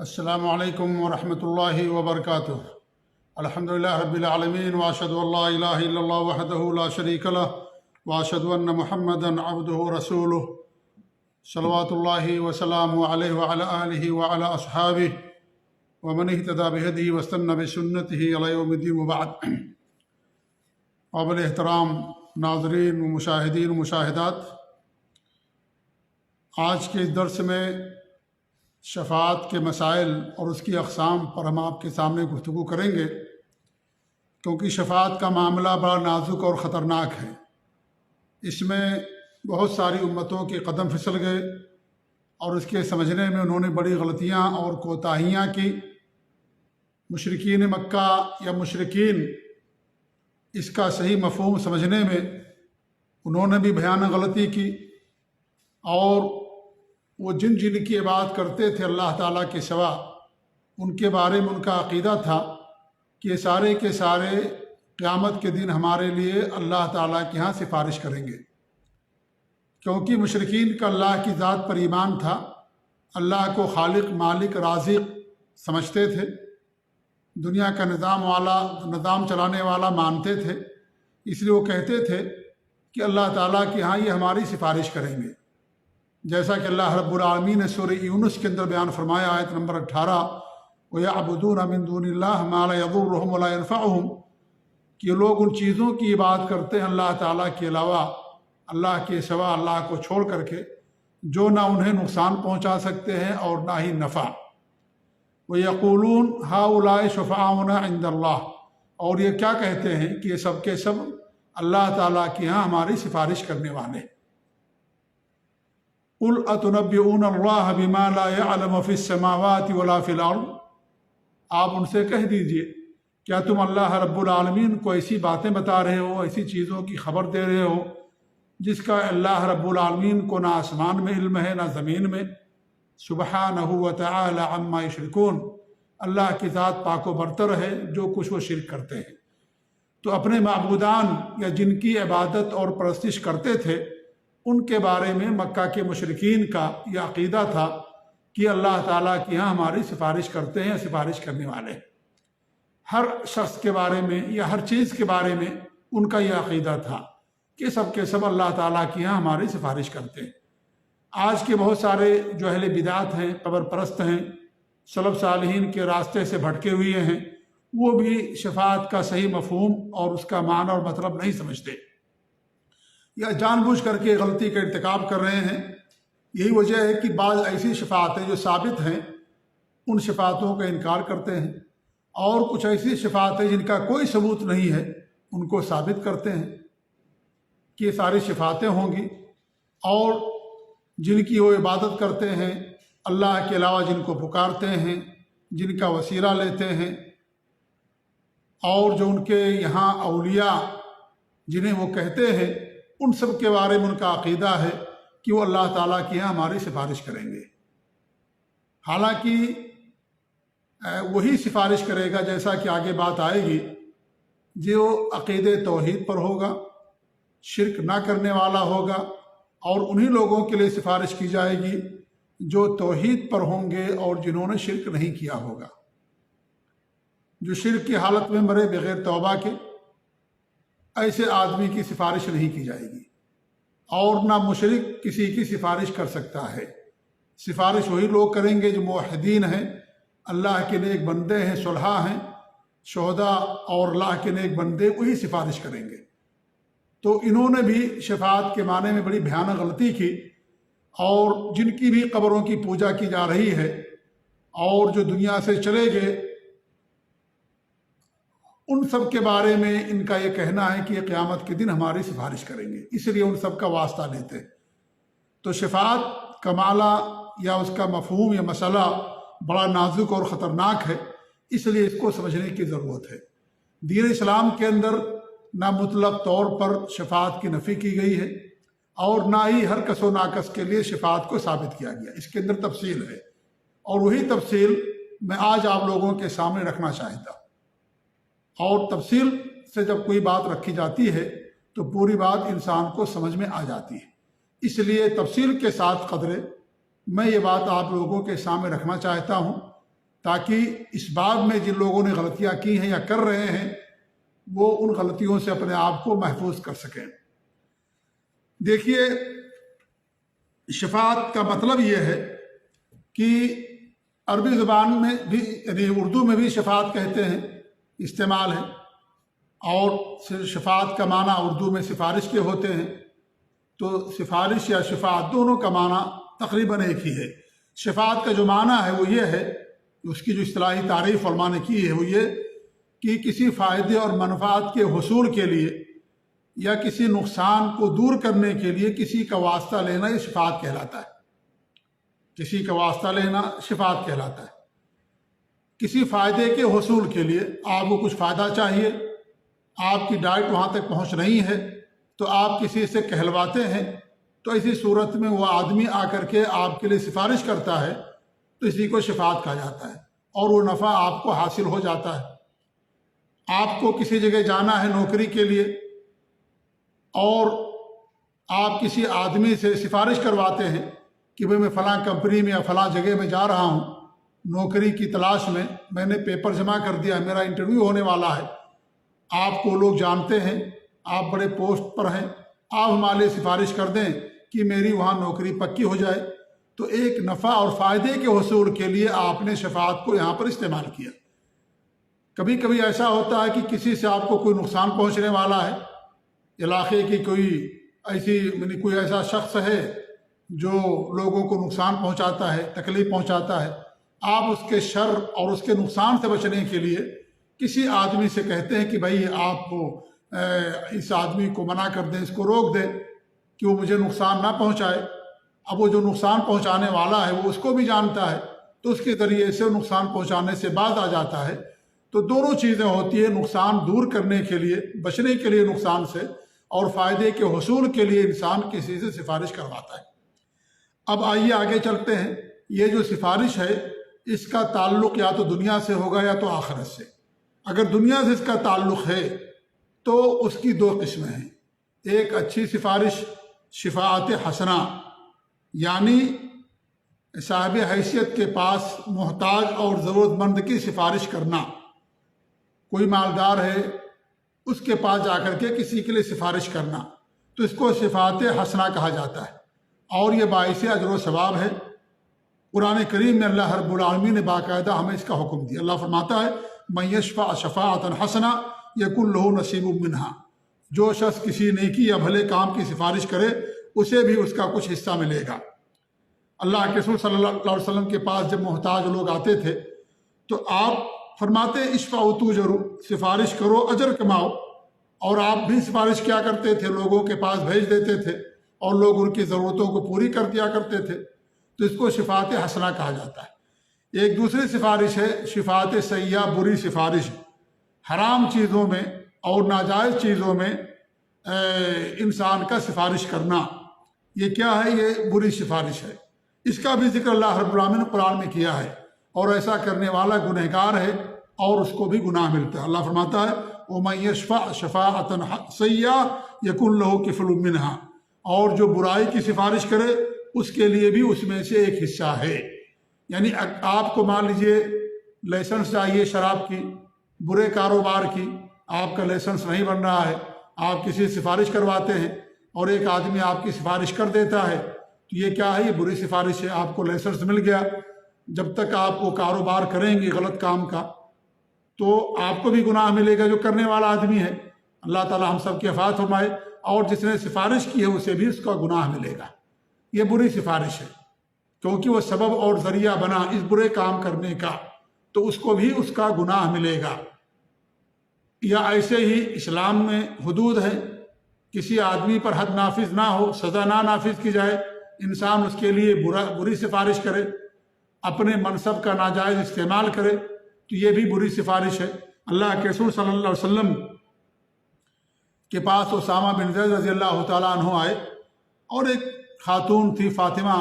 السلام علیکم ورحمۃ اللہ وبرکاتہ۔ الحمدللہ رب العالمین واشهد ان لا الہ الا اللہ وحدہ لا شریک لہ واشهد ان محمدا عبدہ ورسولہ صلوات اللہ وسلام علیہ وعلی آلہ وعلی اصحابہ ومن اہتدی بہدیہ واستنى بسنتہ الی یوم الدین وبعد۔ قابل احترام ناظرین و مشاہدین و مشاہدات، آج کے اس درس میں شفاعت کے مسائل اور اس کی اقسام پر ہم آپ کے سامنے گفتگو کریں گے، کیونکہ شفاعت کا معاملہ بڑا نازک اور خطرناک ہے۔ اس میں بہت ساری امتوں کے قدم پھسل گئے اور اس کے سمجھنے میں انہوں نے بڑی غلطیاں اور کوتاہیاں کی۔ مشرکین مکہ یا مشرکین اس کا صحیح مفہوم سمجھنے میں انہوں نے بھی بھیانک غلطی کی، اور وہ جن کی عبادت کرتے تھے اللہ تعالیٰ کے سوا، ان کے بارے میں ان کا عقیدہ تھا کہ یہ سارے کے سارے قیامت کے دن ہمارے لیے اللہ تعالیٰ کے ہاں سفارش کریں گے، کیونکہ مشرکین کا اللہ کی ذات پر ایمان تھا، اللہ کو خالق مالک رازق سمجھتے تھے، دنیا کا نظام چلانے والا مانتے تھے، اس لیے وہ کہتے تھے کہ اللہ تعالیٰ کے ہاں یہ ہماری سفارش کریں گے، جیسا کہ اللہ رب العالمین نے سورہ یونس کے اندر بیان فرمایا، آیت نمبر 18، وَيَعْبُدُونَ مِن دُونِ اللَّهِ مَا لَا يَضُرُّهُمْ وَلَا يَنفَعُهُمْ، کہ یہ لوگ ان چیزوں کی عبادت کرتے ہیں اللہ تعالیٰ کے علاوہ، اللہ کے سوا، اللہ کو چھوڑ کر کے، جو نہ انہیں نقصان پہنچا سکتے ہیں اور نہ ہی نفع۔ وَيَقُولُونَ هَؤُلَاءِ شُفَعَاؤُنَا عِندَ اللَّهِ، اور یہ کیا کہتے ہیں کہ یہ سب کے سب اللہ تعالیٰ کے ہاں ہماری سفارش کرنے والے ہیں۔ قُلْ أَتُنَبِّئُونَ اللَّهَ بِمَا لَا يَعْلَمُ فِي السَّمَاوَاتِ وَلَا فِي الْأَرْضِ، آپ ان سے کہہ دیجئے، کیا تم اللہ رب العالمین کو ایسی باتیں بتا رہے ہو، ایسی چیزوں کی خبر دے رہے ہو جس کا اللہ رب العالمین کو نہ آسمان میں علم ہے نہ زمین میں؟ سبحانہ وتعالی عما یشرکون، اللہ کی ذات پاک و برتر ہے جو کچھ وہ شرک کرتے ہیں۔ تو اپنے معبودان یا جن کی عبادت اور پرستش کرتے تھے، ان کے بارے میں مکہ کے مشرکین کا یہ عقیدہ تھا کہ اللہ تعالیٰ کی ہاں ہماری سفارش کرتے ہیں، سفارش کرنے والے۔ ہر شخص کے بارے میں یا ہر چیز کے بارے میں ان کا یہ عقیدہ تھا کہ سب کے سب اللہ تعالیٰ کی ہاں ہماری سفارش کرتے ہیں۔ آج کے بہت سارے جو اہل بدعت ہیں، قبر پرست ہیں، سلف صالحین کے راستے سے بھٹکے ہوئے ہیں، وہ بھی شفاعت کا صحیح مفہوم اور اس کا معنی اور مطلب نہیں سمجھتے، یا جان بوجھ کر کے غلطی کا ارتکاب کر رہے ہیں۔ یہی وجہ ہے کہ بعض ایسی شفاعتیں جو ثابت ہیں ان شفاعتوں کا انکار کرتے ہیں، اور کچھ ایسی شفاعتیں جن کا کوئی ثبوت نہیں ہے ان کو ثابت کرتے ہیں کہ یہ ساری شفاعتیں ہوں گی، اور جن کی وہ عبادت کرتے ہیں، اللہ کے علاوہ جن کو پکارتے ہیں، جن کا وسیلہ لیتے ہیں، اور جو ان کے یہاں اولیاء جنہیں وہ کہتے ہیں، ان سب کے بارے میں ان کا عقیدہ ہے کہ وہ اللہ تعالیٰ کے یہاں ہماری سفارش کریں گے۔ حالانکہ وہی سفارش کرے گا، جیسا کہ آگے بات آئے گی، جو عقید توحید پر ہوگا، شرک نہ کرنے والا ہوگا، اور انہی لوگوں کے لیے سفارش کی جائے گی جو توحید پر ہوں گے اور جنہوں نے شرک نہیں کیا ہوگا۔ جو شرک کی حالت میں مرے بغیر توبہ کے، ایسے آدمی کی سفارش نہیں کی جائے گی، اور نہ مشرک کسی کی سفارش کر سکتا ہے۔ سفارش وہی لوگ کریں گے جو موحدین ہیں، اللہ کے نیک بندے ہیں، صلحاء ہیں، شہداء اور اللہ کے نیک بندے، وہی سفارش کریں گے۔ تو انہوں نے بھی شفاعت کے معنی میں بڑی بھیانک غلطی کی، اور جن کی بھی قبروں کی پوجا کی جا رہی ہے اور جو دنیا سے چلے گئے، ان سب کے بارے میں ان کا یہ کہنا ہے کہ یہ قیامت کے دن ہماری سفارش کریں گے، اس لیے ان سب کا واسطہ لیتے ہیں۔ تو شفاعت کا معنی یا اس کا مفہوم یا مسئلہ بڑا نازک اور خطرناک ہے، اس لیے اس کو سمجھنے کی ضرورت ہے۔ دین اسلام کے اندر نہ مطلق طور پر شفاعت کی نفی کی گئی ہے، اور نہ ہی ہر کس و ناکس کے لیے شفاعت کو ثابت کیا گیا، اس کے اندر تفصیل ہے، اور وہی تفصیل میں آج آپ لوگوں کے سامنے رکھنا چاہتا ہوں۔ اور تفصیل سے جب کوئی بات رکھی جاتی ہے تو پوری بات انسان کو سمجھ میں آ جاتی ہے، اس لیے تفصیل کے ساتھ قدرے میں یہ بات آپ لوگوں کے سامنے رکھنا چاہتا ہوں تاکہ اس باب میں جن لوگوں نے غلطیاں کی ہیں یا کر رہے ہیں وہ ان غلطیوں سے اپنے آپ کو محفوظ کر سکیں۔ دیکھیے، شفاعت کا مطلب یہ ہے کہ عربی زبان میں بھی یعنی اردو میں بھی شفاعت کہتے ہیں، استعمال ہے، اور شفاعت کا معنی اردو میں سفارش کے ہوتے ہیں، تو سفارش یا شفاعت دونوں کا معنی تقریباً ایک ہی ہے۔ شفاعت کا جو معنی ہے وہ یہ ہے، اس کی جو اصطلاحی تعریف علماء نے کی ہے وہ یہ کہ کسی فائدے اور منفعت کے حصول کے لیے یا کسی نقصان کو دور کرنے کے لیے کسی کا واسطہ لینا یہ شفاعت کہلاتا ہے۔ کسی کا واسطہ لینا شفاعت کہلاتا ہے۔ کسی فائدے کے حصول کے لیے آپ کو کچھ فائدہ چاہیے، آپ کی ڈائٹ وہاں تک پہنچ نہیں ہے تو آپ کسی سے کہلواتے ہیں، تو ایسی صورت میں وہ آدمی آ کر کے آپ کے لیے سفارش کرتا ہے تو اسی کو شفاعت کہا جاتا ہے، اور وہ نفع آپ کو حاصل ہو جاتا ہے۔ آپ کو کسی جگہ جانا ہے نوکری کے لیے اور آپ کسی آدمی سے سفارش کرواتے ہیں کہ بھئی میں فلاں کمپنی میں یا فلاں جگہ میں جا رہا ہوں نوکری کی تلاش میں نے پیپر جمع کر دیا، میرا انٹرویو ہونے والا ہے، آپ کو لوگ جانتے ہیں، آپ بڑے پوسٹ پر ہیں، آپ ہمارے لیے سفارش کر دیں کہ میری وہاں نوکری پکی ہو جائے، تو ایک نفع اور فائدے کے حصول کے لیے آپ نے شفاعت کو یہاں پر استعمال کیا۔ کبھی کبھی ایسا ہوتا ہے کہ کسی سے آپ کو کوئی نقصان پہنچنے والا ہے، علاقے کی کوئی ایسا شخص ہے جو لوگوں کو نقصان پہنچاتا ہے، تکلیف پہنچاتا ہے، آپ اس کے شر اور اس کے نقصان سے بچنے کے لیے کسی آدمی سے کہتے ہیں کہ بھائی آپ اس آدمی کو منع کر دیں، اس کو روک دیں کہ وہ مجھے نقصان نہ پہنچائے۔ اب وہ جو نقصان پہنچانے والا ہے وہ اس کو بھی جانتا ہے، تو اس کے ذریعے سے نقصان پہنچانے سے باز آ جاتا ہے۔ تو دونوں چیزیں ہوتی ہیں، نقصان دور کرنے کے لیے، بچنے کے لیے نقصان سے، اور فائدے کے حصول کے لیے انسان کسی سے سفارش کرواتا ہے۔ اب آئیے آگے چلتے ہیں۔ یہ جو سفارش ہے اس کا تعلق یا تو دنیا سے ہوگا یا تو آخرت سے۔ اگر دنیا سے اس کا تعلق ہے تو اس کی دو قسمیں ہیں۔ ایک اچھی سفارش، شفاعت حسنہ، یعنی صاحب حیثیت کے پاس محتاج اور ضرورت مند کی سفارش کرنا۔ کوئی مالدار ہے، اس کے پاس جا کر کے کسی کے لیے سفارش کرنا، تو اس کو شفاعت حسنہ کہا جاتا ہے، اور یہ باعث اجر و ثواب ہے۔ قرآن کریم میں اللہ رب العالمین نے باقاعدہ ہمیں اس کا حکم دیا۔ اللہ فرماتا ہے من یشفع شفاعۃ حسنہ یکن لہ نصیب منہا، جو شخص کسی نیکی یا بھلے کام کی سفارش کرے اسے بھی اس کا کچھ حصہ ملے گا۔ اللہ کے رسول صلی اللہ علیہ وسلم کے پاس جب محتاج لوگ آتے تھے تو آپ فرماتے اشفعوا تؤجروا، سفارش کرو اجر کماؤ، اور آپ بھی سفارش کیا کرتے تھے، لوگوں کے پاس بھیج دیتے تھے اور لوگ ان کی ضرورتوں کو پوری کر دیا کرتے تھے، تو اس کو شفاعت حسنہ کہا جاتا ہے۔ ایک دوسری سفارش ہے شفاعت سیئہ، بری سفارش، حرام چیزوں میں اور ناجائز چیزوں میں انسان کا سفارش کرنا، یہ کیا ہے؟ یہ بری سفارش ہے۔ اس کا بھی ذکر اللہ رب العالمین نے قرآن میں کیا ہے، اور ایسا کرنے والا گنہگار ہے اور اس کو بھی گناہ ملتا ہے۔ اللہ فرماتا ہے وَمَن يَشْفَعْ شَفَاعَةً سَيِّئَةً يَكُن لَهُ كِفْلٌ مِّنْهَا، اور جو برائی کی سفارش کرے اس کے لیے بھی اس میں سے ایک حصہ ہے۔ یعنی آپ کو مان لیجئے لائسنس چاہیے شراب کی، برے کاروبار کی، آپ کا لائسنس نہیں بن رہا ہے، آپ کسی سفارش کرواتے ہیں اور ایک آدمی آپ کی سفارش کر دیتا ہے، تو یہ کیا ہے؟ یہ بری سفارش ہے۔ آپ کو لائسنس مل گیا، جب تک آپ وہ کاروبار کریں گے غلط کام کا تو آپ کو بھی گناہ ملے گا جو کرنے والا آدمی ہے۔ اللہ تعالی ہم سب کی حفاظت فرمائے، اور جس نے سفارش کی ہے اسے بھی اس کا گناہ ملے گا۔ یہ بری سفارش ہے کیونکہ وہ سبب اور ذریعہ بنا اس برے کام کرنے کا، تو اس کو بھی اس کا گناہ ملے گا۔ یا ایسے ہی اسلام میں حدود ہے، کسی آدمی پر حد نافذ نہ ہو، سزا نہ نافذ کی جائے، انسان اس کے لیے بری سفارش کرے، اپنے منصب کا ناجائز استعمال کرے، تو یہ بھی بری سفارش ہے۔ اللہ کے رسول صلی اللہ علیہ وسلم کے پاس اسامہ بن زید رضی اللہ تعالیٰ عنہ آئے، اور ایک خاتون تھی فاطمہ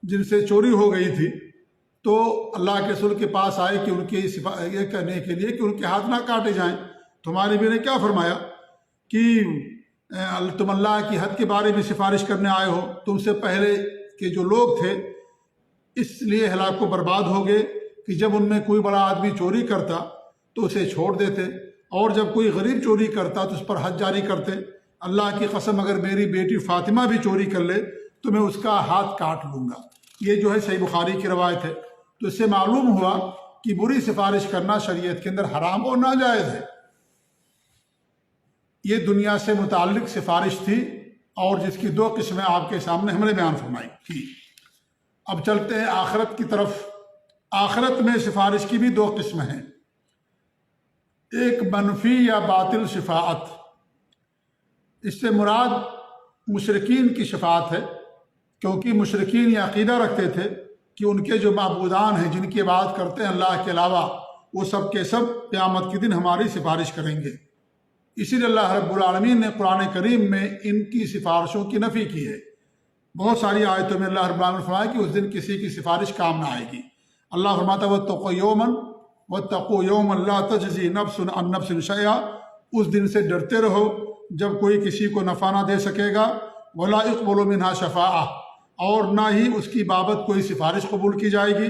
جن سے چوری ہو گئی تھی، تو اللہ کے رسول کے پاس آئے کہ ان کی یہ کرنے کے لیے کہ ان کے ہاتھ نہ کاٹے جائیں۔ تمہاری بھی نے کیا فرمایا کہ تم اللہ کی حد کے بارے میں سفارش کرنے آئے ہو، تم سے پہلے کے جو لوگ تھے اس لیے ہلاک و برباد ہو گئے کہ جب ان میں کوئی بڑا آدمی چوری کرتا تو اسے چھوڑ دیتے، اور جب کوئی غریب چوری کرتا تو اس پر حد جاری کرتے۔ اللہ کی قسم اگر میری بیٹی فاطمہ بھی چوری کر لے تو میں اس کا ہاتھ کاٹ لوں گا۔ یہ جو ہے صحیح بخاری کی روایت ہے۔ تو اس سے معلوم ہوا کہ بری سفارش کرنا شریعت کے اندر حرام اور ناجائز ہے۔ یہ دنیا سے متعلق سفارش تھی، اور جس کی 2 قسمیں آپ کے سامنے ہم نے بیان فرمائی تھی۔ اب چلتے ہیں آخرت کی طرف۔ آخرت میں سفارش کی بھی 2 قسمیں ہیں، ایک منفی یا باطل شفاعت۔ اس سے مراد مشرکین کی شفاعت ہے، کیونکہ مشرکین یہ عقیدہ رکھتے تھے کہ ان کے جو معبودان ہیں، جن کی عبادت کرتے ہیں اللہ کے علاوہ، وہ سب کے سب قیامت کے دن ہماری سفارش کریں گے۔ اسی لیے اللہ رب العالمین نے قرآن کریم میں ان کی سفارشوں کی نفی کی ہے۔ بہت ساری آیتوں میں اللہ رب العالمین نے فرمایا کہ اس دن کسی کی سفارش کام نہ آئے گی۔ اللہ فرماتا ہے واتقوا یوما لا تجزی نفس عن نفس شیئا، اس دن سے ڈرتے رہو جب کوئی کسی کو نفع نہ دے سکے گا، ولا يقبل منها شفاعہ، اور نہ ہی اس کی بابت کوئی سفارش قبول کی جائے گی،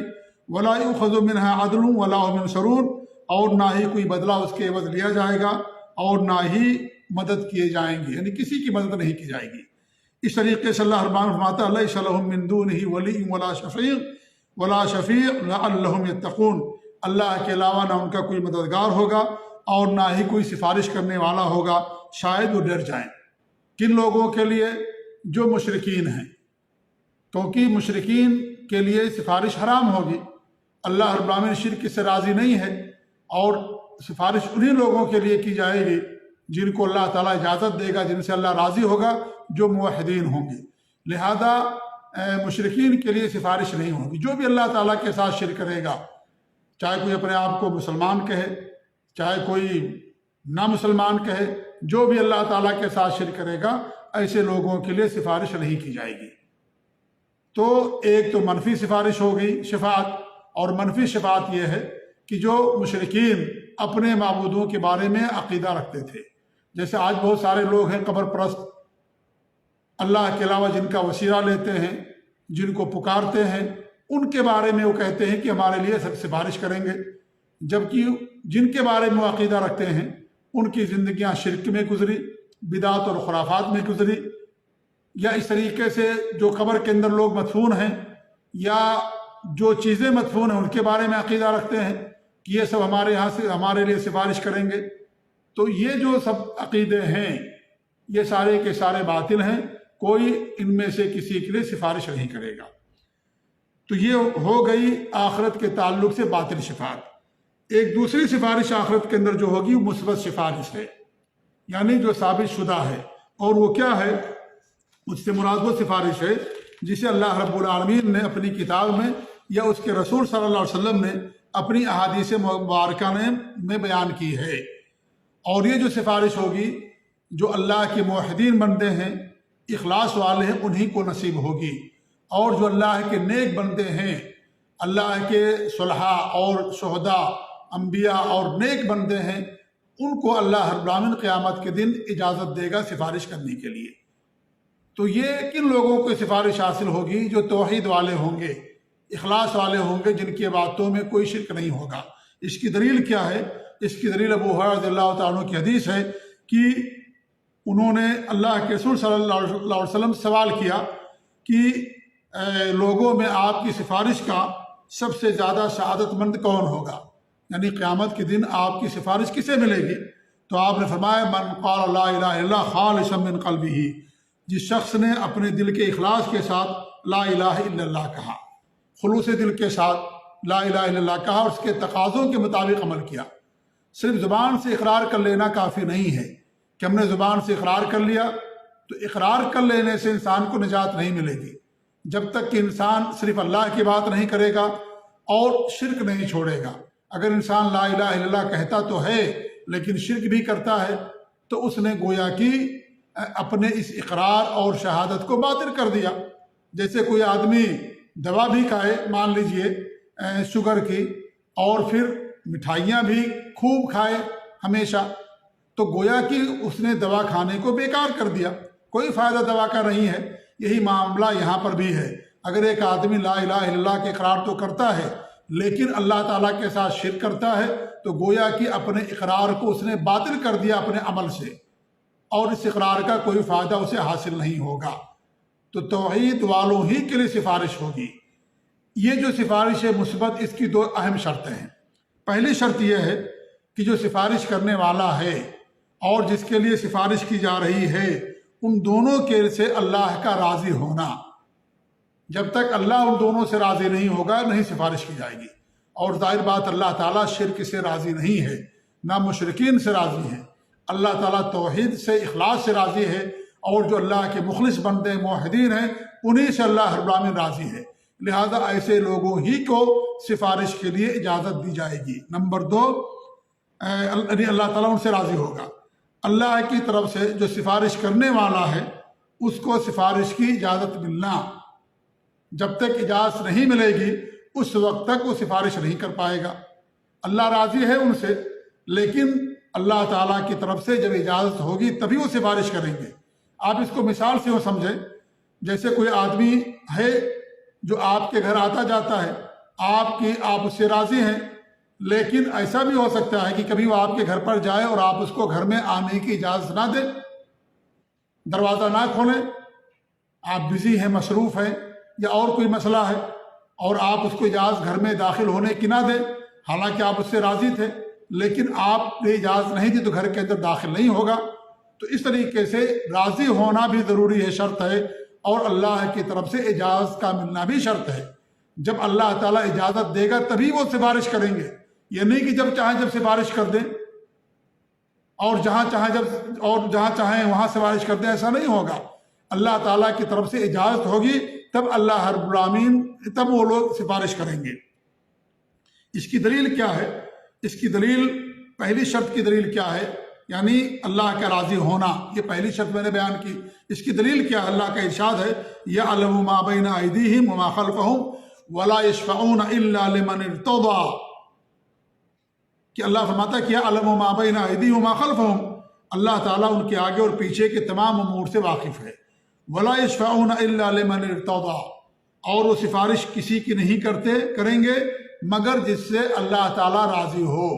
ولا يؤخذ منها عدل ولا هم ينصرون، اور نہ ہی کوئی بدلہ اس کے عوض لیا جائے گا، اور نہ ہی مدد کیے جائیں گے، یعنی کسی کی مدد نہیں کی جائے گی۔ اس طریقے سے اللہ رب العالمین فرماتا ہے لیس لهم من دونه ولی ولا شفیع لعلهم یتقون، اللہ کے علاوہ نہ ان کا کوئی مددگار ہوگا اور نہ ہی کوئی سفارش کرنے والا ہوگا، شاید وہ ڈر جائیں۔ کن لوگوں کے لیے؟ جو مشرکین ہیں، کیونکہ مشرکین کے لیے سفارش حرام ہوگی۔ اللہ رب العالمین شرک سے راضی نہیں ہے، اور سفارش انہی لوگوں کے لیے کی جائے گی جن کو اللہ تعالیٰ اجازت دے گا، جن سے اللہ راضی ہوگا، جو موحدین ہوں گے۔ لہذا مشرکین کے لیے سفارش نہیں ہوگی۔ جو بھی اللہ تعالیٰ کے ساتھ شرک کرے گا، چاہے کوئی اپنے آپ کو مسلمان کہے، چاہے کوئی نامسلمان کہے، جو بھی اللہ تعالیٰ کے ساتھ شرک کرے گا، ایسے لوگوں کے لیے سفارش نہیں کی جائے گی۔ تو ایک تو منفی سفارش ہوگی شفاعت، اور منفی شفاعت یہ ہے کہ جو مشرکین اپنے معبودوں کے بارے میں عقیدہ رکھتے تھے، جیسے آج بہت سارے لوگ ہیں قبر پرست، اللہ کے علاوہ جن کا وسیلہ لیتے ہیں، جن کو پکارتے ہیں، ان کے بارے میں وہ کہتے ہیں کہ ہمارے لیے سب سفارش کریں گے، جبکہ جن کے بارے میں وہ عقیدہ رکھتے ہیں ان کی زندگیاں شرک میں گزری، بدعت اور خرافات میں گزری، یا اس طریقے سے جو قبر کے اندر لوگ مدفون ہیں یا جو چیزیں مدفون ہیں ان کے بارے میں عقیدہ رکھتے ہیں کہ یہ سب ہمارے یہاں سے ہمارے لیے سفارش کریں گے۔ تو یہ جو سب عقیدے ہیں یہ سارے کے سارے باطل ہیں، کوئی ان میں سے کسی کے لیے سفارش نہیں کرے گا۔ تو یہ ہو گئی آخرت کے تعلق سے باطل شفاعت۔ ایک دوسری سفارش آخرت کے اندر جو ہوگی وہ مثبت سفارش ہے، یعنی جو ثابت شدہ ہے، اور وہ کیا ہے؟ اس سے مراد وہ سفارش ہے جسے اللہ رب العالمین نے اپنی کتاب میں یا اس کے رسول صلی اللہ علیہ وسلم نے اپنی احادیث مبارکہ میں بیان کی ہے۔ اور یہ جو سفارش ہوگی جو اللہ کے موحدین بندے ہیں، اخلاص والے ہیں، انہی کو نصیب ہوگی، اور جو اللہ کے نیک بندے ہیں، اللہ کے صلحاء اور شہداء، انبیاء اور نیک بندے ہیں، ان کو اللہ رب العالمین قیامت کے دن اجازت دے گا سفارش کرنے کے لیے۔ تو یہ کن لوگوں کو سفارش حاصل ہوگی؟ جو توحید والے ہوں گے، اخلاص والے ہوں گے، جن کی باتوں میں کوئی شرک نہیں ہوگا۔ اس کی دلیل کیا ہے؟ اس کی دلیل ابو ہریرہ رضی اللہ تعالیٰ عنہ کی حدیث ہے کہ انہوں نے اللہ کے رسول صلی اللہ علیہ وسلم سے سوال کیا کہ لوگوں میں آپ کی سفارش کا سب سے زیادہ سعادت مند کون ہوگا، یعنی قیامت کے دن آپ کی سفارش کسے ملے گی؟ تو آپ نے فرمایا من قال لا الہ الا اللہ خالصا من قلبہ، جس شخص نے اپنے دل کے اخلاص کے ساتھ لا الہ الا اللہ کہا، خلوص دل کے ساتھ لا الہ الا اللہ کہا اور اس کے تقاضوں کے مطابق عمل کیا۔ صرف زبان سے اقرار کر لینا کافی نہیں ہے کہ ہم نے زبان سے اقرار کر لیا، تو اقرار کر لینے سے انسان کو نجات نہیں ملے گی جب تک کہ انسان صرف اللہ کی بات نہیں کرے گا اور شرک نہیں چھوڑے گا۔ اگر انسان لا الہ الا اللہ کہتا تو ہے لیکن شرک بھی کرتا ہے تو اس نے گویا کہ اپنے اس اقرار اور شہادت کو باطل کر دیا۔ جیسے کوئی آدمی دوا بھی کھائے، مان لیجئے شوگر کی، اور پھر مٹھائیاں بھی خوب کھائے ہمیشہ، تو گویا کہ اس نے دوا کھانے کو بیکار کر دیا، کوئی فائدہ دوا کا نہیں ہے۔ یہی معاملہ یہاں پر بھی ہے۔ اگر ایک آدمی لا الہ الا اللہ کے اقرار تو کرتا ہے لیکن اللہ تعالیٰ کے ساتھ شرک کرتا ہے تو گویا کہ اپنے اقرار کو اس نے باطل کر دیا اپنے عمل سے، اور اس اقرار کا کوئی فائدہ اسے حاصل نہیں ہوگا۔ تو توحید والوں ہی کے لیے سفارش ہوگی۔ یہ جو سفارش ہے مثبت، اس کی 2 اہم شرطیں ہیں۔ پہلی شرط یہ ہے کہ جو سفارش کرنے والا ہے اور جس کے لیے سفارش کی جا رہی ہے، ان دونوں کے سے اللہ کا راضی ہونا۔ جب تک اللہ ان دونوں سے راضی نہیں ہوگا نہیں سفارش کی جائے گی۔ اور ظاہر بات اللہ تعالیٰ شرک سے راضی نہیں ہے، نہ مشرکین سے راضی ہے۔ اللہ تعالیٰ توحید سے، اخلاص سے راضی ہے، اور جو اللہ کے مخلص بندے موحدین ہیں انہی سے اللہ رب العالمین راضی ہے۔ لہذا ایسے لوگوں ہی کو سفارش کے لیے اجازت دی جائے گی۔ نمبر 2، اللہ تعالیٰ ان سے راضی ہوگا۔ اللہ کی طرف سے جو سفارش کرنے والا ہے اس کو سفارش کی اجازت ملنا، جب تک اجازت نہیں ملے گی اس وقت تک وہ سفارش نہیں کر پائے گا۔ اللہ راضی ہے ان سے، لیکن اللہ تعالیٰ کی طرف سے جب اجازت ہوگی تبھی وہ سفارش کریں گے۔ آپ اس کو مثال سے وہ سمجھیں، جیسے کوئی آدمی ہے جو آپ کے گھر آتا جاتا ہے، آپ اس سے راضی ہیں، لیکن ایسا بھی ہو سکتا ہے کہ کبھی وہ آپ کے گھر پر جائے اور آپ اس کو گھر میں آنے کی اجازت نہ دیں، دروازہ نہ کھولیں، آپ بزی ہیں، مصروف ہیں، یا اور کوئی مسئلہ ہے، اور آپ اس کو اجازت گھر میں داخل ہونے کی نہ دیں، حالانکہ آپ اس سے راضی تھے، لیکن آپ نے اجازت نہیں دی تو گھر کے اندر داخل نہیں ہوگا۔ تو اس طریقے سے راضی ہونا بھی ضروری ہے، شرط ہے، اور اللہ کی طرف سے اجازت کا ملنا بھی شرط ہے۔ جب اللہ تعالیٰ اجازت دے گا تبھی وہ سفارش کریں گے، یہ نہیں کہ جب چاہیں جب سفارش کر دیں اور جہاں چاہیں وہاں سفارش کر دیں، ایسا نہیں ہوگا۔ اللہ تعالیٰ کی طرف سے اجازت ہوگی تب اللہ رب العالمین، تب وہ لوگ سفارش کریں گے۔ اس کی دلیل کیا ہے؟ اس کی دلیل، پہلی شرط کی دلیل کیا ہے؟ یعنی اللہ کا راضی ہونا، یہ پہلی شرط میں نے بیان کی۔ اس کی دلیل کیا؟ اللہ کا ارشاد ہے یعلم ما بین ایدیہم وما خلفہم ولا یشفعون الا لمن ارتضی، کہ اللہ فرماتا ہے کہ یعلم ما بین ایدیہم وما خلفہم، اللہ تعالیٰ ان کے آگے اور پیچھے کے تمام امور سے واقف ہے۔ ولا یشفعون الا لمن ارتضی، اور وہ سفارش کسی کی نہیں کریں گے مگر جس سے اللہ تعالیٰ راضی ہو۔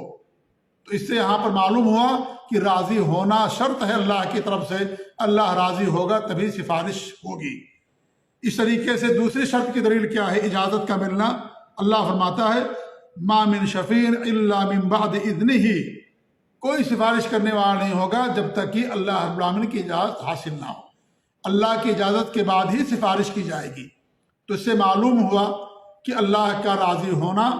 تو اس سے یہاں پر معلوم ہوا کہ راضی ہونا شرط ہے اللہ کی طرف سے، اللہ راضی ہوگا تبھی سفارش ہوگی۔ اس طریقے سے دوسری شرط کی دلیل کیا ہے؟ اجازت کا ملنا۔ اللہ فرماتا ہے ما من شفیع الا من بعد اذنہ، کوئی سفارش کرنے والا نہیں ہوگا جب تک کہ اللہ رب العالمین کی اجازت حاصل نہ ہو۔ اللہ کی اجازت کے بعد ہی سفارش کی جائے گی۔ تو اس سے معلوم ہوا کہ اللہ کا راضی ہونا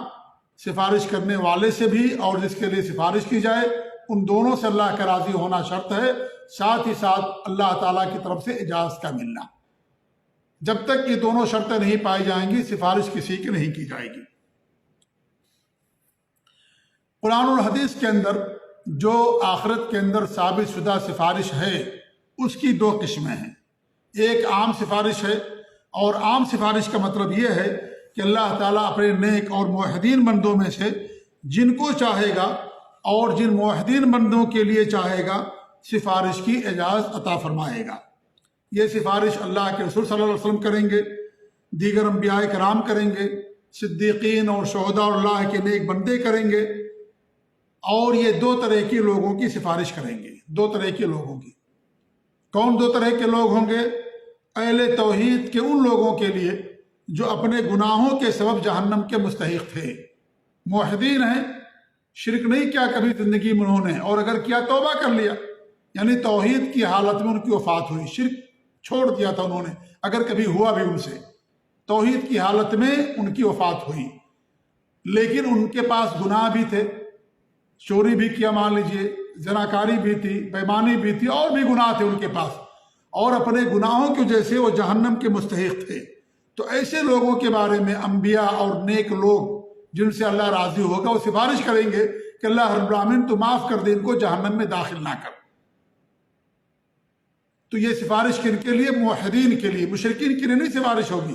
سفارش کرنے والے سے بھی اور جس کے لیے سفارش کی جائے ان دونوں سے اللہ کا راضی ہونا شرط ہے، ساتھ ہی ساتھ اللہ تعالیٰ کی طرف سے اجازت کا ملنا۔ جب تک یہ دونوں شرطیں نہیں پائی جائیں گی سفارش کسی کی نہیں کی جائے گی۔ قرآن اور حدیث کے اندر جو آخرت کے اندر ثابت شدہ سفارش ہے اس کی 2 قسمیں ہیں۔ ایک عام سفارش ہے، اور عام سفارش کا مطلب یہ ہے کہ اللہ تعالیٰ اپنے نیک اور موحدین بندوں میں سے جن کو چاہے گا اور جن موحدین بندوں کے لیے چاہے گا سفارش کی اجازت عطا فرمائے گا۔ یہ سفارش اللہ کے رسول صلی اللہ علیہ وسلم کریں گے، دیگر انبیاء کرام کریں گے، صدیقین اور شہداء اور اللہ کے نیک بندے کریں گے، اور یہ 2 طرح کے لوگوں کی سفارش کریں گے۔ 2 طرح کے لوگوں کی۔ کون 2 طرح کے لوگ ہوں گے؟ اہل توحید کے ان لوگوں کے لیے جو اپنے گناہوں کے سبب جہنم کے مستحق تھے، موحدین ہیں، شرک نہیں کیا کبھی زندگی میں انہوں نے، اور اگر کیا توبہ کر لیا، یعنی توحید کی حالت میں ان کی وفات ہوئی، شرک چھوڑ دیا تھا انہوں نے، اگر کبھی ہوا بھی ان سے، توحید کی حالت میں ان کی وفات ہوئی، لیکن ان کے پاس گناہ بھی تھے، چوری بھی کیا مان لیجئے، زناکاری بھی تھی، بےایمانی بھی تھی، اور بھی گناہ تھے ان کے پاس، اور اپنے گناہوں کی وجہ سے وہ جہنم کے مستحق تھے۔ تو ایسے لوگوں کے بارے میں انبیاء اور نیک لوگ جن سے اللہ راضی ہوگا وہ سفارش کریں گے کہ اللہ رب العالمین تو معاف کر دے، ان کو جہنم میں داخل نہ کر۔ تو یہ سفارش کن کے لیے؟ موحدین کے لیے، مشرکین کے لیے نہیں سفارش ہوگی،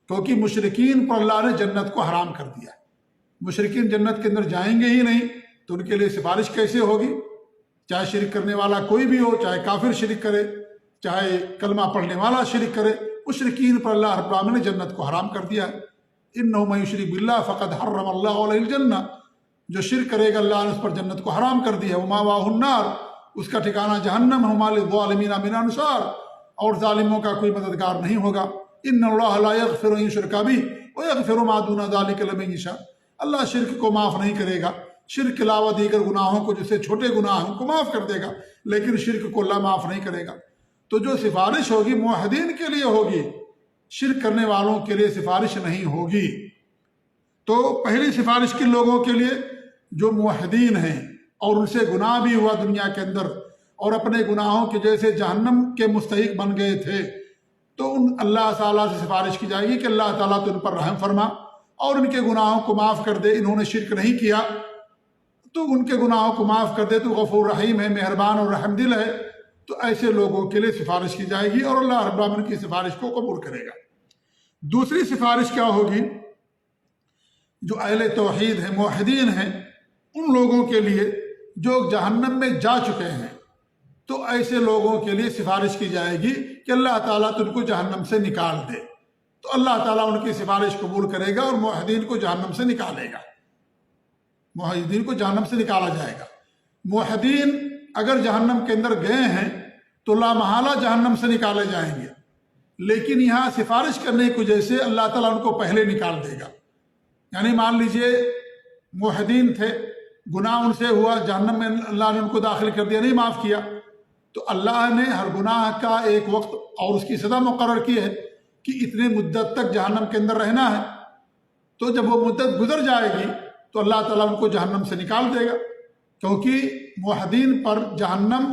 کیونکہ مشرکین پر اللہ نے جنت کو حرام کر دیا۔ مشرکین جنت کے اندر جائیں گے ہی نہیں، تو ان کے لیے سفارش کیسے ہوگی؟ چاہے شرک کرنے والا کوئی بھی ہو، چاہے کافر شرک کرے، چاہے کلمہ پڑھنے والا شرک کرے، مشرکین پر اللہ رب العالمین نے جنت کو حرام کر دیا ہے۔ انہ من یشرک باللہ فقد حرم اللہ علیہ الجنہ، جو شرک کرے گا اللہ نے اس پر جنت کو حرام کر دی ہے، ومأواہ النار، اس کا ٹھکانہ جہنم ہے، وما للظالمین من انصار، اور ظالموں کا کوئی مددگار نہیں ہوگا۔ ان اللہ لا یغفر ان یشرک بہ ویغفر ما دون ذلک لمن یشاء، اللہ شرک کو معاف نہیں کرے گا، شرک کے علاوہ دیگر گناہوں کو، جیسے چھوٹے گناہ ان کو معاف کر دے گا، لیکن شرک کو اللہ معاف نہیں کرے گا۔ تو جو سفارش ہوگی موحدین کے لیے ہوگی، شرک کرنے والوں کے لیے سفارش نہیں ہوگی۔ تو پہلی سفارش کن لوگوں کے لیے؟ جو موحدین ہیں اور ان سے گناہ بھی ہوا دنیا کے اندر، اور اپنے گناہوں کے جیسے جہنم کے مستحق بن گئے تھے، تو ان اللہ تعالیٰ سے سفارش کی جائے گی کہ اللہ تعالیٰ تو ان پر رحم فرما اور ان کے گناہوں کو معاف کر دے، انہوں نے شرک نہیں کیا تو ان کے گناہوں کو معاف کر دے، تو غفور رحیم ہے، مہربان اور رحم دل ہے۔ تو ایسے لوگوں کے لیے سفارش کی جائے گی اور اللہ رب العالمین کی سفارش کو قبول کرے گا۔ دوسری سفارش کیا ہوگی؟ جو اہل توحید ہیں، موحدین ہیں، ان لوگوں کے لیے جو جہنم میں جا چکے ہیں، تو ایسے لوگوں کے لیے سفارش کی جائے گی کہ اللہ تعالیٰ تو ان کو جہنم سے نکال دے، تو اللہ تعالیٰ ان کی سفارش قبول کرے گا اور موحدین کو جہنم سے نکالے گا، موحدین کو جہنم سے نکالا جائے گا۔ موحدین اگر جہنم کے اندر گئے ہیں تو لامحالہ جہنم سے نکالے جائیں گے، لیکن یہاں سفارش کرنے کی وجہ سے اللہ تعالیٰ ان کو پہلے نکال دے گا۔ یعنی مان لیجئے موحدین تھے، گناہ ان سے ہوا، جہنم میں اللہ نے ان کو داخل کر دیا، نہیں معاف کیا، تو اللہ نے ہر گناہ کا ایک وقت اور اس کی سزا مقرر کی ہے کہ اتنے مدت تک جہنم کے اندر رہنا ہے۔ تو جب وہ مدت گزر جائے گی تو اللہ تعالیٰ ان کو جہنم سے نکال دے گا، کیونکہ موحدین پر جہنم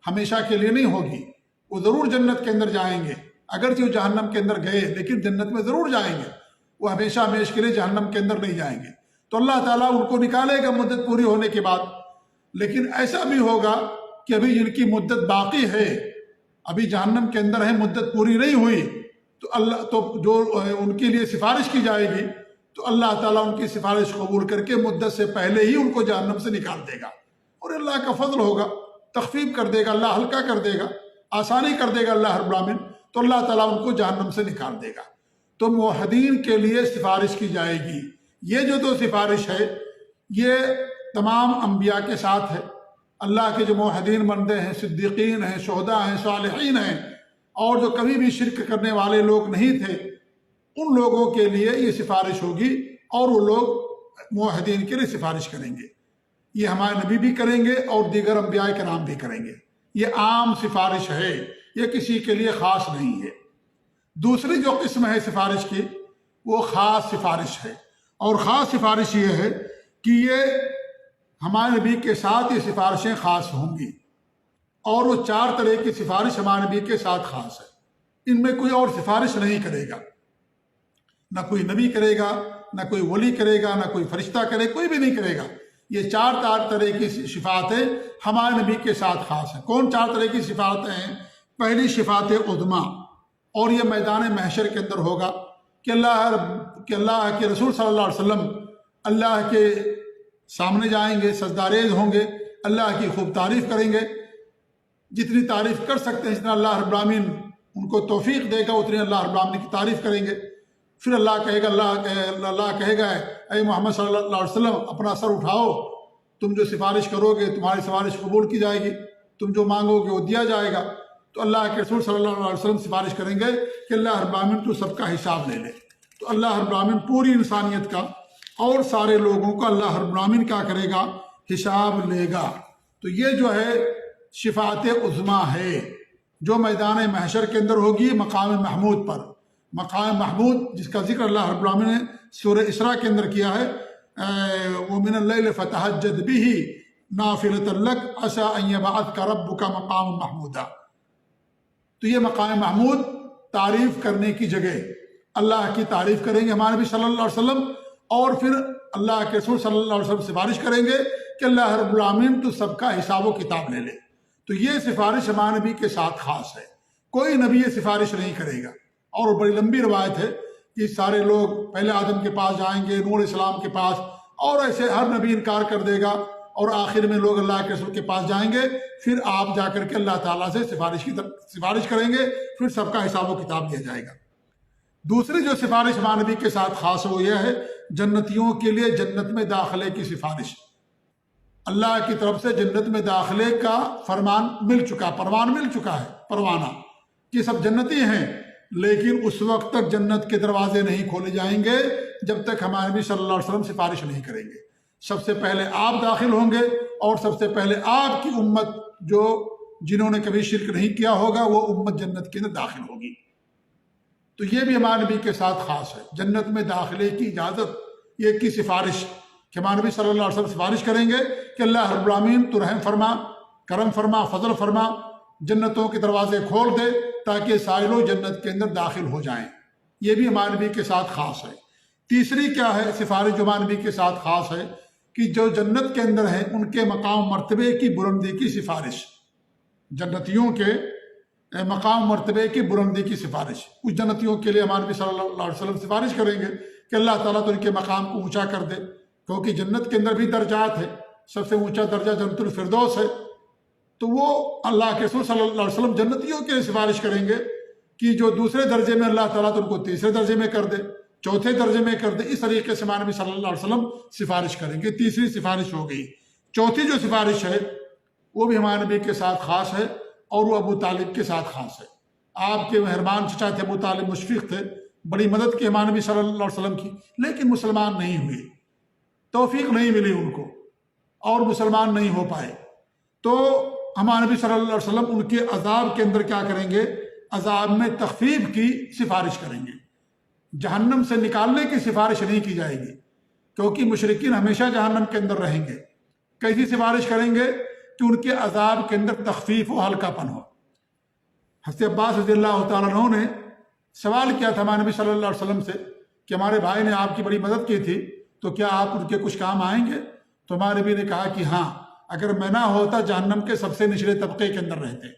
ہمیشہ کے لیے نہیں ہوگی، وہ ضرور جنت کے اندر جائیں گے، اگرچہ وہ جہنم کے اندر گئے لیکن جنت میں ضرور جائیں گے، وہ ہمیشہ ہمیشہ کے لیے جہنم کے اندر نہیں جائیں گے۔ تو اللہ تعالیٰ ان کو نکالے گا مدت پوری ہونے کے بعد۔ لیکن ایسا بھی ہوگا کہ ابھی جن کی مدت باقی ہے، ابھی جہنم کے اندر ہے، مدت پوری نہیں ہوئی، تو جو ان کے لیے سفارش کی جائے گی تو اللہ تعالیٰ ان کی سفارش قبول کر کے مدت سے پہلے ہی ان کو جہنم سے نکال دے گا، اور اللہ کا فضل ہوگا، تخفیف کر دے گا اللہ، ہلکا کر دے گا، آسانی کر دے گا اللہ رب العالمین، تو اللہ تعالیٰ ان کو جہنم سے نکال دے گا۔ تو موحدین کے لیے سفارش کی جائے گی۔ یہ جو تو سفارش ہے یہ تمام انبیاء کے ساتھ ہے۔ اللہ کے جو موحدین بندے ہیں، صدیقین ہیں، شہداء ہیں، صالحین ہیں، اور جو کبھی بھی شرک کرنے والے لوگ نہیں تھے، ان لوگوں کے لیے یہ سفارش ہوگی، اور وہ لوگ موحدین کے لیے سفارش کریں گے۔ یہ ہمارے نبی بھی کریں گے اور دیگر انبیاء کرام بھی کریں گے۔ یہ عام سفارش ہے، یہ کسی کے لیے خاص نہیں ہے۔ دوسری جو قسم ہے سفارش کی، وہ خاص سفارش ہے، اور خاص سفارش یہ ہے کہ یہ ہمارے نبی کے ساتھ یہ سفارشیں خاص ہوں گی، اور وہ 4 طرح کی سفارش ہمارے نبی کے ساتھ خاص ہے۔ ان میں کوئی اور سفارش نہیں کرے گا، نہ کوئی نبی کرے گا، نہ کوئی ولی کرے گا، نہ کوئی فرشتہ کرے، کوئی بھی نہیں کرے گا۔ یہ 4 طرح کی شفاعتیں ہمارے نبی کے ساتھ خاص ہیں۔ کون 4 طرح کی شفاعتیں ہیں؟ پہلی شفاعت عظمیٰ، اور یہ میدان محشر کے اندر ہوگا کہ اللہ کے رسول صلی اللہ علیہ وسلم اللہ کے سامنے جائیں گے، سجدہ ریز ہوں گے، اللہ کی خوب تعریف کریں گے، جتنی تعریف کر سکتے ہیں، جتنا اللہ رب العالمین ان کو توفیق دے گا اتنی اللہ رب العالمین کی تعریف کریں گے۔ پھر اللہ کہے گا اے محمد صلی اللہ علیہ وسلم اپنا سر اٹھاؤ، تم جو سفارش کرو گے تمہاری سفارش قبول کی جائے گی، تم جو مانگو گے وہ دیا جائے گا۔ تو اللہ کے رسول صلی اللہ علیہ وسلم سفارش کریں گے کہ اللہ رب العالمین تو سب کا حساب لے لے۔ تو اللہ رب العالمین پوری انسانیت کا اور سارے لوگوں کا اللہ رب العالمین کیا کرے گا؟ حساب لے گا۔ تو یہ جو ہے شفاعت عظمیٰ ہے، جو میدان محشر کے اندر ہوگی مقام محمود پر۔ مقام محمود جس کا ذکر اللہ رب العالمین نے سورہ اسراء کے اندر کیا ہے، وَمِنَ اللَّيْلِ فَتَهَجَّدْ بِهِ نَافِلَةً لَكَ عَسَىٰ أَن يَبْعَثَكَ رَبُّكَ مَقَامًا مَحْمُودًا۔ تو یہ مقام محمود تعریف کرنے کی جگہ، اللہ کی تعریف کریں گے ہمارے نبی صلی اللہ علیہ وسلم، اور پھر اللہ کے رسول صلی اللہ علیہ وسلم سفارش کریں گے کہ اللہ رب العالمین تو سب کا حساب و کتاب لے لے۔ تو یہ سفارش ہمارے نبی کے ساتھ خاص ہے، کوئی نبی یہ سفارش نہیں کرے گا۔ اور بڑی لمبی روایت ہے کہ سارے لوگ پہلے آدم کے پاس جائیں گے، نوح علیہ السلام کے پاس، اور ایسے ہر نبی انکار کر دے گا، اور آخر میں لوگ اللہ کے رسول کے پاس جائیں گے، پھر آپ جا کر کے اللہ تعالیٰ سے سفارش کریں گے، پھر سب کا حساب و کتاب دیا جائے گا۔ دوسری جو سفارش ہمارے نبی کے ساتھ خاص ہے وہ یہ ہے جنتیوں کے لیے جنت میں داخلے کی سفارش۔ اللہ کی طرف سے جنت میں داخلے کا فرمان مل چکا، پروان مل چکا ہے، پروانہ کہ سب جنتی ہیں، لیکن اس وقت تک جنت کے دروازے نہیں کھولے جائیں گے جب تک ہمارے نبی صلی اللہ علیہ وسلم سفارش نہیں کریں گے۔ سب سے پہلے آپ داخل ہوں گے، اور سب سے پہلے آپ کی امت جو جنہوں نے کبھی شرک نہیں کیا ہوگا وہ امت جنت کے اندر داخل ہوگی۔ تو یہ بھی ہمارے نبی کے ساتھ خاص ہے، جنت میں داخلے کی اجازت، یہ کی سفارش کہ ہمارے نبی صلی اللہ علیہ وسلم سفارش کریں گے کہ اللہ رب العالمین تو رحم فرما، کرم فرما، فضل فرما، جنتوں کے دروازے کھول دے تاکہ سارے لوگ جنت کے اندر داخل ہو جائیں۔ یہ بھی ہمارے نبی کے ساتھ خاص ہے۔ تیسری کیا ہے سفارش جو ہمارے نبی کے ساتھ خاص ہے کہ جو جنت کے اندر ہیں ان کے مقام مرتبے کی بلندی کی سفارش، جنتیوں کے مقام مرتبے کی بلندی کی سفارش۔ کچھ جنتیوں کے لیے ہمارے نبی صلی اللہ علیہ وسلم سفارش کریں گے کہ اللہ تعالیٰ تو ان کے مقام کو اونچا کر دے، کیونکہ جنت کے اندر بھی درجات ہے، سب سے اونچا درجہ جنت الفردوس ہے۔ تو وہ اللہ کے رسول صلی اللہ علیہ وسلم جنتیوں کے لیے سفارش کریں گے کہ جو دوسرے درجے میں اللہ تعالیٰ تو ان کو تیسرے درجے میں کر دے، چوتھے درجے میں کر دے۔ اس طریقے سے ہمارے نبی صلی اللہ علیہ وسلم سفارش کریں گے۔ تیسری سفارش ہو گئی۔ چوتھی جو سفارش ہے وہ بھی ہمارے نبی کے ساتھ خاص ہے، اور وہ ابو طالب کے ساتھ خاص ہے۔ آپ کے مہربان چچا تھے ابو طالب، مشفق تھے، بڑی مدد کی ہمارے نبی صلی اللہ علیہ وسلم کی، لیکن مسلمان نہیں ہوئے، توفیق نہیں ملی ان کو، اور مسلمان نہیں ہو پائے۔ تو ہمارے نبی صلی اللہ علیہ وسلم ان کے عذاب کے اندر کیا کریں گے؟ عذاب میں تخفیف کی سفارش کریں گے۔ جہنم سے نکالنے کی سفارش نہیں کی جائے گی، کیونکہ مشرکین ہمیشہ جہنم کے اندر رہیں گے۔ کیسی سفارش کریں گے؟ کہ ان کے عذاب کے اندر تخفیف و ہلکا پن ہو۔ حضرت عباس رضی اللہ تعالیٰ عنہ نے سوال کیا تھا ہمارے نبی صلی اللہ علیہ وسلم سے کہ ہمارے بھائی نے آپ کی بڑی مدد کی تھی، تو کیا آپ ان کے کچھ کام آئیں گے؟ تو ہمارے نبی نے کہا کہ ہاں، اگر میں نہ ہوتا جہنم کے سب سے نچلے طبقے کے اندر رہتے،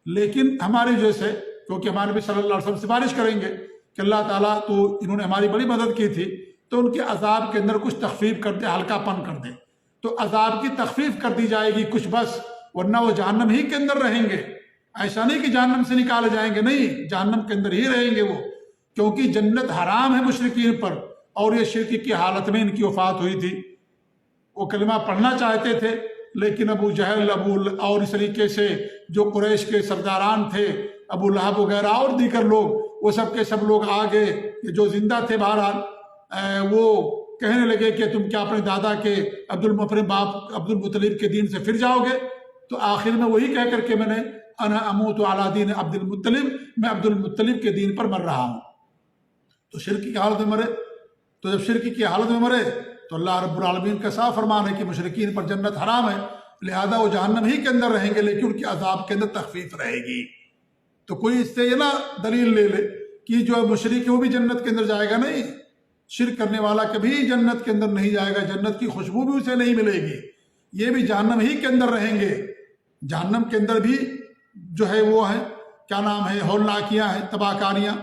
لیکن ہمارے جیسے، کیونکہ ہمارے نبی صلی اللہ علیہ وسلم سفارش کریں گے کہ اللہ تعالیٰ تو انہوں نے ہماری بڑی مدد کی تھی، تو ان کے عذاب کے اندر کچھ تخفیف کر دے، ہلکا پن کر دے۔ تو عذاب کی تخفیف کر دی جائے گی کچھ بس، ورنہ وہ جہنم ہی کے اندر رہیں گے۔ ایسا نہیں کہ جہنم سے نکالے جائیں گے، نہیں، جہنم کے اندر ہی رہیں گے وہ، کیونکہ جنت حرام ہے مشرکین پر، اور یہ شرک کی حالت میں ان کی وفات ہوئی تھی۔ وہ کلمہ پڑھنا چاہتے تھے، لیکن ابو جہل اور اس طریقے سے جو قریش کے سرداران تھے، ابو لہب وغیرہ اور دیگر لوگ، وہ سب کے سب لوگ آگے جو زندہ تھے بہرحال، وہ کہنے لگے کہ تم کیا اپنے دادا کے عبد المطلب کے دین سے پھر جاؤ گے؟ تو آخر میں وہی کہہ کر کے میں نے انا اموت علی دین عبد المطلب، میں عبد المطلب کے دین پر مر رہا ہوں۔ تو شرک کی حالت میں مرے، تو جب شرک کی حالت میں مرے تو اللہ رب العالمین کا صاف فرمان ہے کہ مشرکین پر جنت حرام ہے، لہذا وہ جہنم ہی کے اندر رہیں گے، لیکن ان کے عذاب کے اندر تخفیف رہے گی۔ تو کوئی اس سے یہ نہ دلیل لے لے کہ جو مشرک ہے وہ بھی جنت کے اندر جائے گا، نہیں، شرک کرنے والا کبھی جنت کے اندر نہیں جائے گا، جنت کی خوشبو بھی اسے نہیں ملے گی، یہ بھی جہنم ہی کے اندر رہیں گے۔ جہنم کے اندر بھی جو ہے وہ ہے، کیا نام ہے، ہولناکیاں ہیں، تباہ کاریاں۔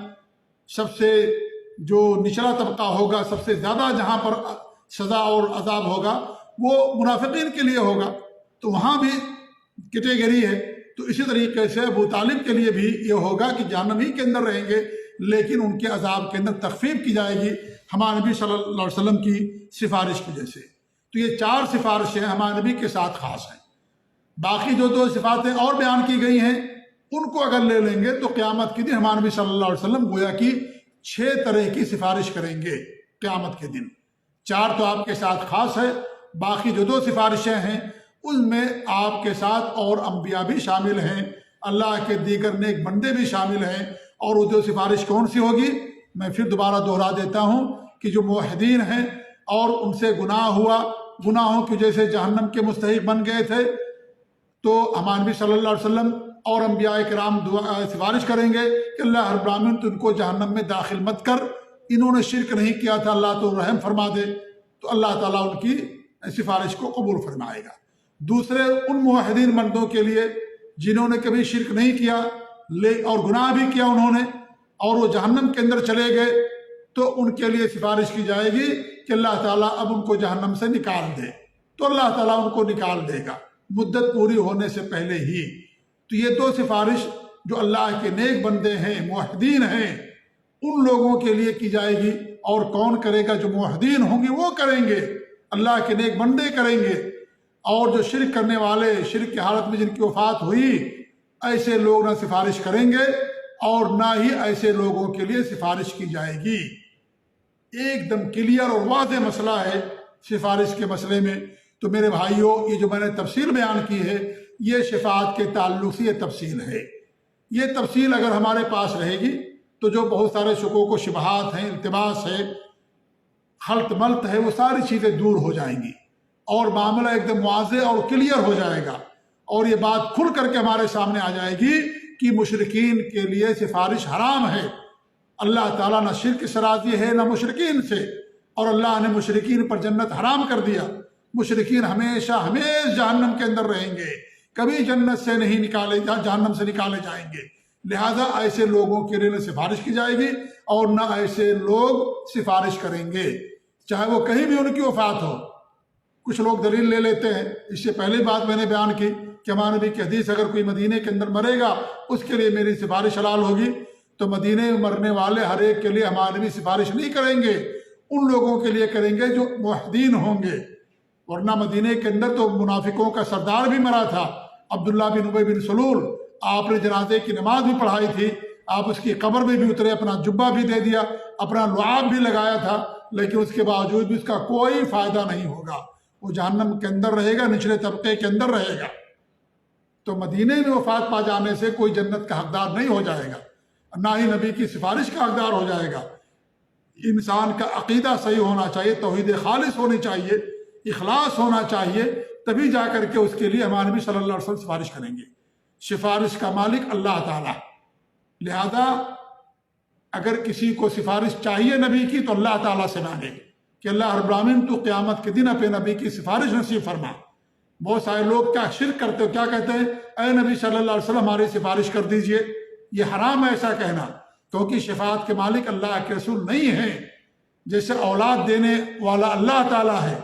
سب سے جو نچلا طبقہ ہوگا، سب سے زیادہ جہاں پر سزا اور عذاب ہوگا وہ منافقین کے لیے ہوگا، تو وہاں بھی کیٹیگری ہے۔ تو اسی طریقے سے ابو طالب کے لیے بھی یہ ہوگا کہ جہنم ہی کے اندر رہیں گے، لیکن ان کے عذاب کے اندر تخفیف کی جائے گی ہمارے نبی صلی اللہ علیہ وسلم کی سفارش کی وجہ سے۔ تو یہ 4 سفارشیں ہمارے نبی کے ساتھ خاص ہیں۔ باقی جو 2 صفاتیں اور بیان کی گئی ہیں ان کو اگر لے لیں گے تو قیامت کے دن ہمارے نبی صلی اللہ علیہ وسلم گویا کہ 6 طرح کی سفارش کریں گے قیامت کے دن۔ 4 تو آپ کے ساتھ خاص ہے، باقی جو 2 سفارشیں ہیں ان میں آپ کے ساتھ اور انبیاء بھی شامل ہیں، اللہ کے دیگر نیک بندے بھی شامل ہیں۔ اور وہ 2 سفارش کون سی ہوگی؟ میں پھر دوبارہ دہرا دیتا ہوں کہ جو موحدین ہیں اور ان سے گناہ ہوا، گناہوں کی وجہ سے جہنم کے مستحق بن گئے تھے، تو ہمارے نبی صلی اللہ علیہ وسلم اور انبیاء کرام سفارش کریں گے کہ اللہ رب العالمین تو ان کو جہنم میں داخل مت کر، انہوں نے شرک نہیں کیا تھا، اللہ تو رحم فرما دے۔ تو اللہ تعالیٰ ان کی سفارش کو قبول فرمائے گا۔ دوسرے ان موحدین بندوں کے لیے جنہوں نے کبھی شرک نہیں کیا اور گناہ بھی کیا انہوں نے، اور وہ جہنم کے اندر چلے گئے، تو ان کے لیے سفارش کی جائے گی کہ اللہ تعالیٰ اب ان کو جہنم سے نکال دے۔ تو اللہ تعالیٰ ان کو نکال دے گا مدت پوری ہونے سے پہلے ہی۔ تو یہ 2 سفارش جو اللہ کے نیک بندے ہیں، موحدین ہیں، ان لوگوں کے لیے کی جائے گی، اور کون کرے گا؟ جو موحدین ہوں گے وہ کریں گے، اللہ کے نیک بندے کریں گے، اور جو شرک کرنے والے، شرک کی حالت میں جن کی وفات ہوئی، ایسے لوگ نہ سفارش کریں گے اور نہ ہی ایسے لوگوں کے لیے سفارش کی جائے گی۔ ایک دم کلیئر اور واضح مسئلہ ہے سفارش کے مسئلے میں۔ تو میرے بھائیوں، یہ جو میں نے تفصیل بیان کی ہے، یہ شفاعت کے تعلق سے یہ تفصیل ہے۔ یہ تفصیل اگر ہمارے پاس رہے گی تو جو بہت سارے شکوک و شبہات ہیں، التباس ہے، خلط ملط ہے، وہ ساری چیزیں دور ہو جائیں گی اور معاملہ ایک دم واضح اور کلیئر ہو جائے گا، اور یہ بات کھل کر کے ہمارے سامنے آ جائے گی کہ مشرکین کے لیے سفارش حرام ہے۔ اللہ تعالیٰ نہ شرک سے راضی ہے نہ مشرکین سے، اور اللہ نے مشرکین پر جنت حرام کر دیا۔ مشرکین ہمیشہ جہنم کے اندر رہیں گے، کبھی جنت سے نہیں نکالے، جہنم سے نکالے جائیں گے۔ لہذا ایسے لوگوں کے لیے نہ سفارش کی جائے گی اور نہ ایسے لوگ سفارش کریں گے، چاہے وہ کہیں بھی ان کی وفات ہو۔ کچھ لوگ دلیل لے لیتے ہیں، اس سے پہلے بات میں نے بیان کی کہ ہمارے نبی کی حدیث، اگر کوئی مدینے کے اندر مرے گا اس کے لیے میری سفارش حلال ہوگی، تو مدینے میں مرنے والے ہر ایک کے لیے ہمارے نبی سفارش نہیں کریں گے، ان لوگوں کے لیے کریں گے جو موحدین ہوں گے۔ ورنہ مدینے کے اندر تو منافقوں کا سردار بھی مرا تھا، عبداللہ بن ابی بن سلول، آپ نے جنازے کی نماز بھی پڑھائی تھی، آپ اس کی قبر میں بھی اترے، اپنا جبہ بھی دے دیا، اپنا لعاب بھی لگایا تھا، لیکن اس کے باوجود بھی اس کا کوئی فائدہ نہیں ہوگا، وہ جہنم کے اندر رہے گا، نچلے طبقے کے اندر رہے گا۔ تو مدینے میں وفات پا جانے سے کوئی جنت کا حقدار نہیں ہو جائے گا، نہ ہی نبی کی سفارش کا حقدار ہو جائے گا۔ انسان کا عقیدہ صحیح ہونا چاہیے، توحید خالص ہونی چاہیے، اخلاص ہونا چاہیے، تبھی جا کر کے اس کے لیے ہمارے نبی صلی اللہ علیہ وسلم سفارش کریں گے۔ سفارش کا مالک اللہ تعالیٰ، لہذا اگر کسی کو سفارش چاہیے نبی کی تو اللہ تعالیٰ سے مانگے کہ اللہ رب العالمین تو قیامت کے دن اپنے نبی کی سفارش نصیب فرما۔ بہت سارے لوگ کیا شرک کرتے ہو، کیا کہتے ہیں، اے نبی صلی اللہ علیہ وسلم ہماری سفارش کر دیجئے۔ یہ حرام ہے ایسا کہنا، کیونکہ شفاعت کے مالک اللہ کے رسول نہیں ہیں۔ جیسے اولاد دینے والا اللہ تعالیٰ ہے،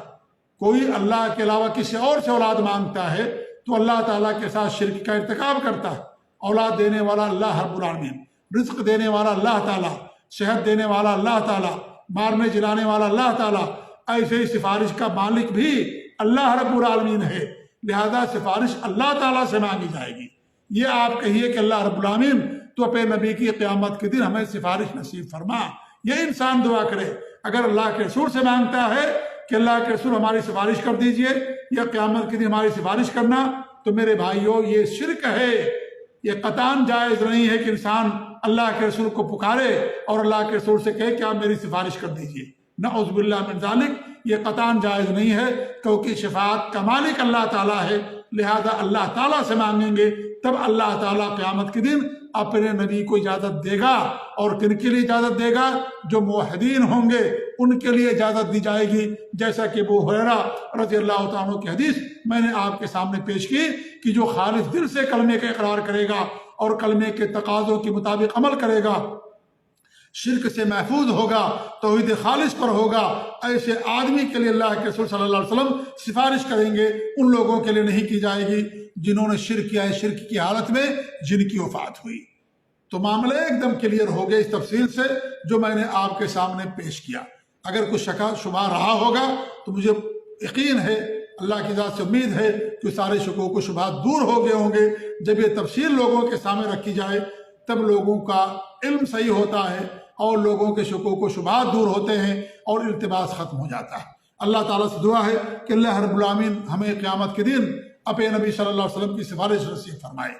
کوئی اللہ کے علاوہ کسی اور سے اولاد مانگتا ہے تو اللہ تعالیٰ کے ساتھ شرک کا ارتکاب کرتا ہے۔ اولاد دینے والا اللہ رب العالمین، رزق دینے والا اللہ تعالیٰ، صحت دینے والا اللہ تعالیٰ، مارنے جلانے والا اللہ تعالیٰ، ایسے ہی سفارش کا مالک بھی اللہ رب العالمین ہے، لہذا سفارش اللہ تعالیٰ سے مانگی جائے گی۔ یہ آپ کہیے کہ اللہ رب العالمین تو اپنے نبی کی قیامت کے دن ہمیں سفارش نصیب فرما، یہ انسان دعا کرے۔ اگر اللہ کے رسول سے مانگتا ہے کہ اللہ کے رسول ہماری سفارش کر دیجئے یا قیامت کے دن ہماری سفارش کرنا، تو میرے بھائیوں یہ شرک ہے، یہ قطعاً جائز نہیں ہے کہ انسان اللہ کے رسول کو پکارے اور اللہ کے رسول سے کہے کہ آپ میری سفارش کر دیجئے۔ نعوذ باللہ من ذالک، یہ قطعاً جائز نہیں ہے، کیونکہ شفاعت کا مالک اللہ تعالیٰ ہے، لہذا اللہ تعالیٰ سے مانگیں گے، تب اللہ تعالیٰ قیامت کے دن اپنے نبی کو اجازت دے گا۔ اور کن کے لیے اجازت دے گا؟ جو موحدین ہوں گے ان کے لیے اجازت دی جائے گی، جیسا کہ ابو ہریرہ رضی اللہ تعالیٰ عنہ کی حدیث میں نے آپ کے سامنے پیش کی کہ جو خالص دل سے کلمے کا اقرار کرے گا اور کلمے کے تقاضوں کے مطابق عمل کرے گا، شرک سے محفوظ ہوگا، توحید خالص پر ہوگا، ایسے آدمی کے لیے اللہ کے رسول صلی اللہ علیہ وسلم سفارش کریں گے، ان لوگوں کے لیے نہیں کی جائے گی جنہوں نے شرک کیا ہے، شرک کی حالت میں جن کی وفات ہوئی۔ تو معاملہ ایک دم کلیئر ہو گیا اس تفصیل سے جو میں نے آپ کے سامنے پیش کیا۔ اگر کچھ شک شبہ رہا ہوگا تو مجھے یقین ہے، اللہ کی ذات سے امید ہے کہ سارے شکوک و شبہات دور ہو گئے ہوں گے۔ جب یہ تفصیل لوگوں کے سامنے رکھی جائے تب لوگوں کا علم صحیح ہوتا ہے اور لوگوں کے شکوک و شبہات دور ہوتے ہیں اور التباس ختم ہو جاتا ہے۔ اللہ تعالیٰ سے دعا ہے کہ اللہ رب العالمین ہمیں قیامت کے دن اپنے نبی صلی اللہ علیہ وسلم کی سفارش نصیب فرمائے۔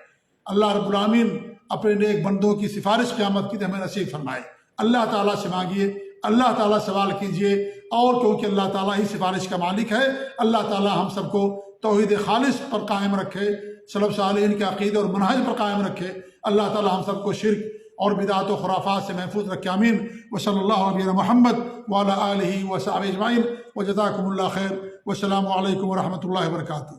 اللہ رب العالمین اپنے نیک بندوں کی سفارش قیامت کی دن ہمیں نصیب فرمائے۔ اللہ تعالیٰ سے مانگیے، اللہ تعالیٰ سوال کیجئے، اور کیونکہ اللہ تعالیٰ ہی سفارش کا مالک ہے، اللہ تعالیٰ ہم سب کو توحید خالص پر قائم رکھے، سلف صالحین کے عقیدے اور منہج پر قائم رکھے۔ اللہ تعالیٰ ہم سب کو شرک اور بدعات و خرافات سے محفوظ رکھے، آمین۔ وصلی اللہ علیہ محمد وعلی آلہ وصحبہ اجمعین، وجزاکم اللہ خیر، والسلام علیکم ورحمۃ اللہ وبرکاتہ۔